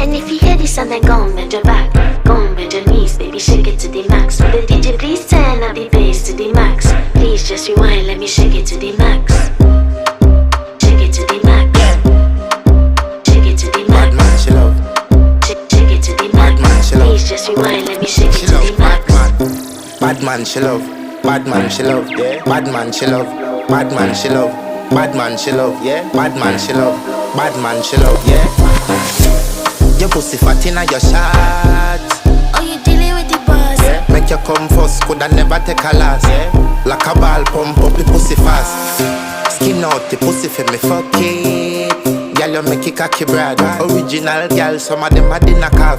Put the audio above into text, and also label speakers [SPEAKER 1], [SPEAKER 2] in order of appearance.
[SPEAKER 1] And if you hear this and then go on, bend your back, go on, bend your knees, baby, shake it to the max. Will the DJ please turn up the bass to the max? Please just rewind, let me shake it to the max. Shake it to the max. Shake it to the max.
[SPEAKER 2] Bad man, she love.
[SPEAKER 1] Shake it to the max.
[SPEAKER 2] Bad man, she love.
[SPEAKER 1] Please just rewind, let me shake it
[SPEAKER 2] She
[SPEAKER 1] to
[SPEAKER 2] love
[SPEAKER 1] the max.
[SPEAKER 2] bad man, she love. Bad man, she love. Yeah. Bad man, she love. Bad man, she love. Bad man, she love. Yeah. Bad man, she love. Bad man, she love. Yeah. Your pussy fat inna your shot.
[SPEAKER 1] Oh, you dealing with the boss?
[SPEAKER 2] Yeah. Make you come first, coulda never take a last. Yeah. Like a ball, pump up the pussy fast. Skin out the pussy for me fuck it. Girl, you make it cocky brad. Original girl, some of them a dinner calf.